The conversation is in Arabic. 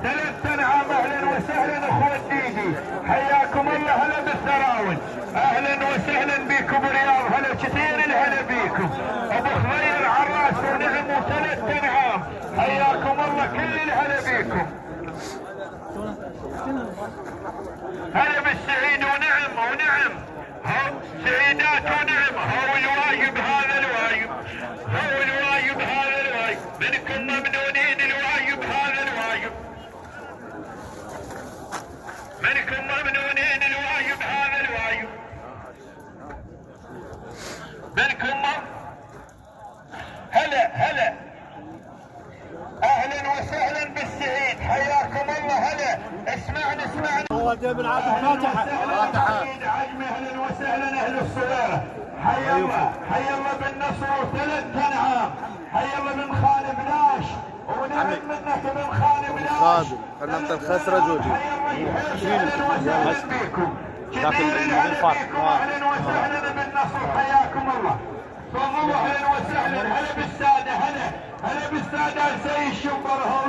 ثلاث انعام. اهلا وسهلا اخوة الديدي، حياكم الله. هلا بالثراون، اهلا وسهلا بكم رياض، هلا كثير الهلا بكم. ابو خضير عراس ونعم وثلاث انعام، حياكم الله كل الهلا بكم. هلا بالسعيد ونعم ونعم، هو سعيدات ونعم، هو الواجب هذا الواجب، هو الواجب هذا الواجب، منكم ممنونين الواجب هذا الواجب، منكم ممنونين الواجب هذا الواجب، منكم هلا هلا. اهلا وسهلا بالسعيد، حياكم الله. هلا اسمعنا هو بن عبد الفاتحه عجمي. اهلا وسهلا اهل الصغيره، حيا الله حيا الله بالنصر وثلاث انعام، حيا الله من خان بلاش ونعم منك من خان بلاش. قناة الخسرة جوجي اهلا وسهلا بكم، كثير الفرق. اهلا وسهلا بالنصر، حياكم الله. تفضلوا اهلا وسهلا. هلا بالساده، هلا بالساده سيد الشبر هو